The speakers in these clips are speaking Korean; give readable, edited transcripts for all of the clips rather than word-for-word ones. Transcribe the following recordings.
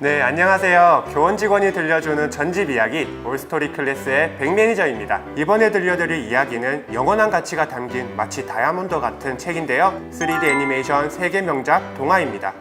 네, 안녕하세요. 교원 직원이 들려주는 전집 이야기 올스토리 클래스의 백매니저입니다. 이번에 들려드릴 이야기는 영원한 가치가 담긴 마치 다이아몬드 같은 책인데요. 3D 애니메이션 세계 명작 동화입니다.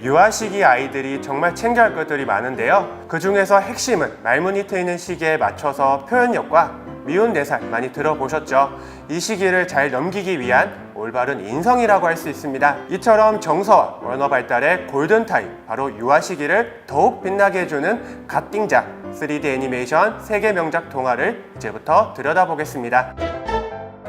유아 시기 아이들이 정말 챙겨야 할 것들이 많은데요. 그 중에서 핵심은 말문이 트이는 시기에 맞춰서 표현력과 미운 내살 많이 들어보셨죠? 이 시기를 잘 넘기기 위한 올바른 인성이라고 할 수 있습니다. 이처럼 정서와 언어 발달의 골든타임, 바로 유아 시기를 더욱 빛나게 해주는 갓띵작 3D 애니메이션 세계 명작 동화를 이제부터 들여다보겠습니다.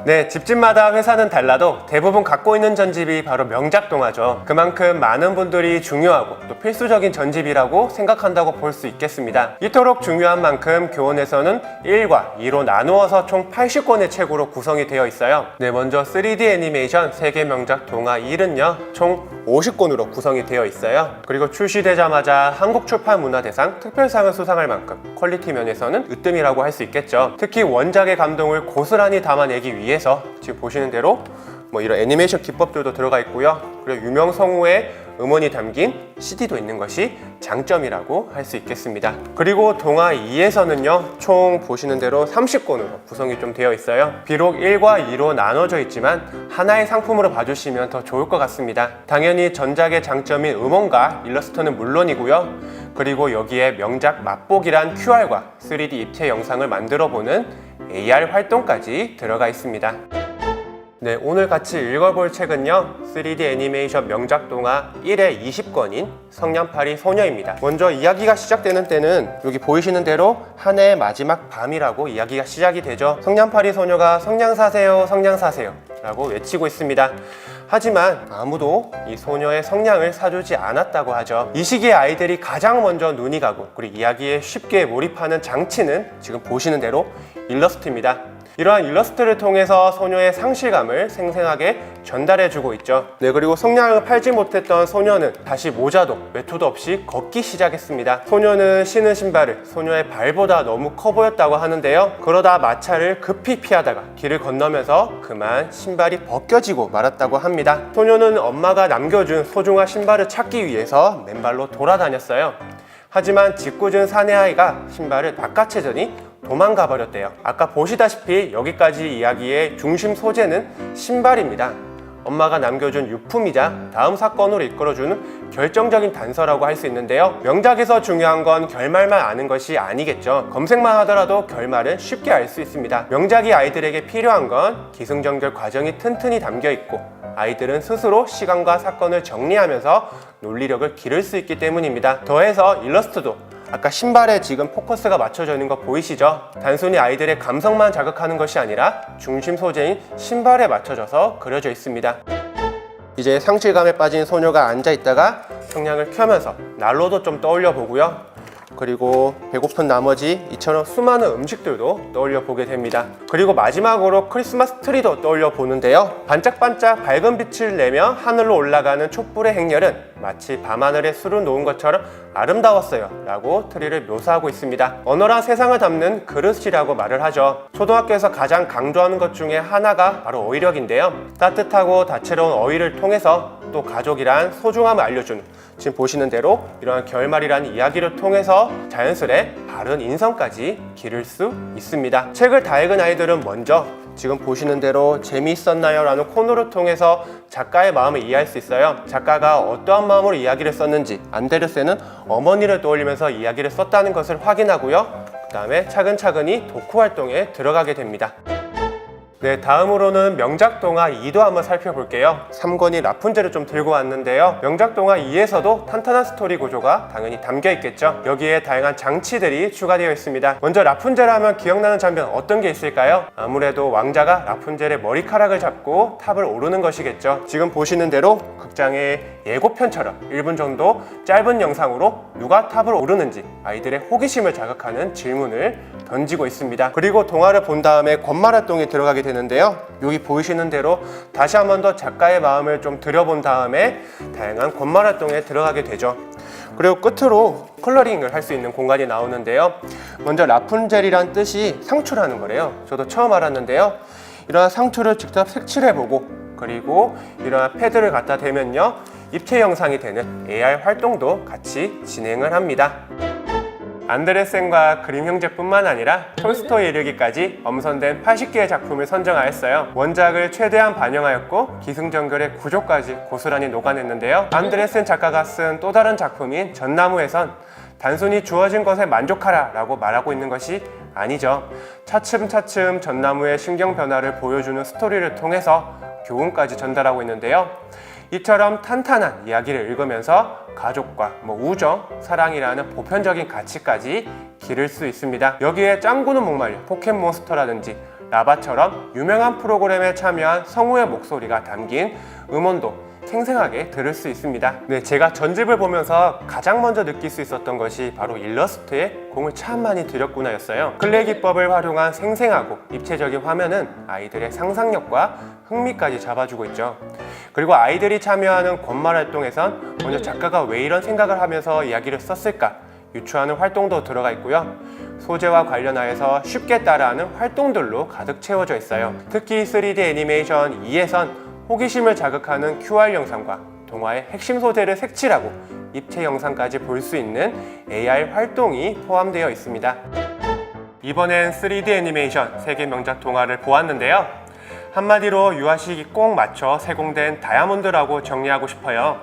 네, 집집마다 회사는 달라도 대부분 갖고 있는 전집이 바로 명작 동화죠. 그만큼 많은 분들이 중요하고 또 필수적인 전집이라고 생각한다고 볼 수 있겠습니다. 이토록 중요한 만큼 교원에서는 1과 2로 나누어서 총 80권의 책으로 구성이 되어 있어요. 네, 먼저 3D 애니메이션 세계 명작 동화 1은요 총 50권으로 구성이 되어 있어요. 그리고 출시되자마자 한국출판문화대상 특별상을 수상할 만큼 퀄리티 면에서는 으뜸이라고 할 수 있겠죠. 특히 원작의 감동을 고스란히 담아내기 위해서 지금 보시는 대로 이런 애니메이션 기법들도 들어가 있고요. 그리고 유명 성우의 음원이 담긴 CD도 있는 것이 장점이라고 할 수 있겠습니다. 그리고 동화 2에서는요 총 보시는 대로 30권으로 구성이 좀 되어 있어요. 비록 1과 2로 나눠져 있지만 하나의 상품으로 봐주시면 더 좋을 것 같습니다. 당연히 전작의 장점인 음원과 일러스트는 물론이고요. 그리고 여기에 명작 맛보기란 QR과 3D 입체 영상을 만들어보는 AR 활동까지 들어가 있습니다. 네, 오늘 같이 읽어볼 책은요 3D 애니메이션 명작 동화 1의 20권인 성냥팔이 소녀입니다. 먼저 이야기가 시작되는 때는 여기 보이시는 대로 한 해의 마지막 밤이라고 이야기가 시작이 되죠. 성냥팔이 소녀가 성냥 사세요, 성냥 사세요 라고 외치고 있습니다. 하지만 아무도 이 소녀의 성냥을 사주지 않았다고 하죠. 이 시기에 아이들이 가장 먼저 눈이 가고 그리고 이야기에 쉽게 몰입하는 장치는 지금 보시는 대로 일러스트입니다. 이러한 일러스트를 통해서 소녀의 상실감을 생생하게 전달해주고 있죠. 네, 그리고 성냥을 팔지 못했던 소녀는 다시 모자도 외투도 없이 걷기 시작했습니다. 소녀는 신은 신발을 소녀의 발보다 너무 커 보였다고 하는데요. 그러다 마차를 급히 피하다가 길을 건너면서 그만 신발이 벗겨지고 말았다고 합니다. 소녀는 엄마가 남겨준 소중한 신발을 찾기 위해서 맨발로 돌아다녔어요. 하지만 짓궂은 사내아이가 신발을 낚아채더니 도망가 버렸대요. 아까 보시다시피 여기까지 이야기의 중심 소재는 신발입니다. 엄마가 남겨준 유품이자 다음 사건으로 이끌어주는 결정적인 단서라고 할 수 있는데요. 명작에서 중요한 건 결말만 아는 것이 아니겠죠. 검색만 하더라도 결말은 쉽게 알 수 있습니다. 명작이 아이들에게 필요한 건 기승전결 과정이 튼튼히 담겨 있고 아이들은 스스로 시간과 사건을 정리하면서 논리력을 기를 수 있기 때문입니다. 더해서 일러스트도 아까 신발에 지금 포커스가 맞춰져 있는 거 보이시죠? 단순히 아이들의 감성만 자극하는 것이 아니라 중심 소재인 신발에 맞춰져서 그려져 있습니다. 이제 상실감에 빠진 소녀가 앉아 있다가 성냥을 켜면서 난로도 좀 떠올려 보고요. 그리고 배고픈 나머지 이처럼 수많은 음식들도 떠올려 보게 됩니다. 그리고 마지막으로 크리스마스 트리도 떠올려 보는데요. 반짝반짝 밝은 빛을 내며 하늘로 올라가는 촛불의 행렬은 마치 밤하늘에 술을 놓은 것처럼 아름다웠어요 라고 트리를 묘사하고 있습니다. 언어란 세상을 담는 그릇이라고 말을 하죠. 초등학교에서 가장 강조하는 것 중에 하나가 바로 어휘력인데요. 따뜻하고 다채로운 어휘를 통해서 또 가족이란 소중함을 알려주는, 지금 보시는 대로 이러한 결말이라는 이야기를 통해서 자연스레 바른 인성까지 기를 수 있습니다. 책을 다 읽은 아이들은 먼저 지금 보시는 대로 재미있었나요? 라는 코너를 통해서 작가의 마음을 이해할 수 있어요. 작가가 어떠한 마음으로 이야기를 썼는지 안데르센은 어머니를 떠올리면서 이야기를 썼다는 것을 확인하고요. 그 다음에 차근차근히 독후 활동에 들어가게 됩니다. 네, 다음으로는 명작 동화 2도 한번 살펴볼게요. 3권이 라푼젤을 좀 들고 왔는데요. 명작 동화 2에서도 탄탄한 스토리 구조가 당연히 담겨 있겠죠. 여기에 다양한 장치들이 추가되어 있습니다. 먼저 라푼젤 하면 기억나는 장면 어떤 게 있을까요? 아무래도 왕자가 라푼젤의 머리카락을 잡고 탑을 오르는 것이겠죠. 지금 보시는 대로 극장의 예고편처럼 1분 정도 짧은 영상으로 누가 탑을 오르는지 아이들의 호기심을 자극하는 질문을 던지고 있습니다. 그리고 동화를 본 다음에 권말 활동에 들어가게 되는데요. 여기 보이시는 대로 다시 한 번 더 작가의 마음을 좀 들여본 다음에 다양한 권말 활동에 들어가게 되죠. 그리고 끝으로 컬러링을 할 수 있는 공간이 나오는데요. 먼저 라푼젤이란 뜻이 상추라는 거래요. 저도 처음 알았는데요. 이러한 상추를 직접 색칠해보고 그리고 이러한 패드를 갖다 대면요 입체 영상이 되는 AR 활동도 같이 진행을 합니다. 안데르센과 그림 형제뿐만 아니라 톨스토이에 이르기까지 엄선된 80개의 작품을 선정하였어요. 원작을 최대한 반영하였고 기승전결의 구조까지 고스란히 녹아냈는데요. 안데르센 작가가 쓴 또 다른 작품인 전나무에선 단순히 주어진 것에 만족하라 라고 말하고 있는 것이 아니죠. 차츰차츰 전나무의 신경 변화를 보여주는 스토리를 통해서 교훈까지 전달하고 있는데요. 이처럼 탄탄한 이야기를 읽으면서 가족과 우정, 사랑이라는 보편적인 가치까지 기를 수 있습니다. 여기에 짱구는 목말려, 포켓몬스터라든지 라바처럼 유명한 프로그램에 참여한 성우의 목소리가 담긴 음원도 생생하게 들을 수 있습니다. 네, 제가 전집을 보면서 가장 먼저 느낄 수 있었던 것이 바로 일러스트에 공을 참 많이 들였구나 였어요. 클레이 기법을 활용한 생생하고 입체적인 화면은 아이들의 상상력과 흥미까지 잡아주고 있죠. 그리고 아이들이 참여하는 권말 활동에선 먼저 작가가 왜 이런 생각을 하면서 이야기를 썼을까 유추하는 활동도 들어가 있고요. 소재와 관련하여서 쉽게 따라하는 활동들로 가득 채워져 있어요. 특히 3D 애니메이션 2에선 호기심을 자극하는 QR 영상과 동화의 핵심 소재를 색칠하고 입체 영상까지 볼 수 있는 AR 활동이 포함되어 있습니다. 이번엔 3D 애니메이션 세계 명작 동화를 보았는데요. 한마디로 유아시기 꼭 맞춰 세공된 다이아몬드라고 정리하고 싶어요.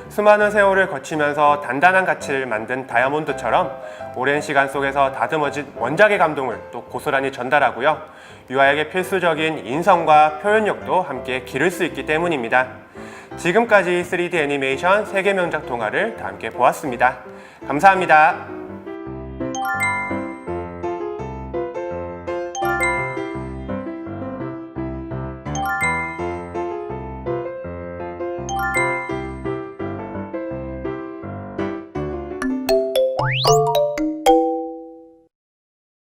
수많은 세월을 거치면서 단단한 가치를 만든 다이아몬드처럼 오랜 시간 속에서 다듬어진 원작의 감동을 또 고스란히 전달하고요. 유아에게 필수적인 인성과 표현력도 함께 기를 수 있기 때문입니다. 지금까지 3D 애니메이션 세계 명작 동화를 다 함께 보았습니다. 감사합니다.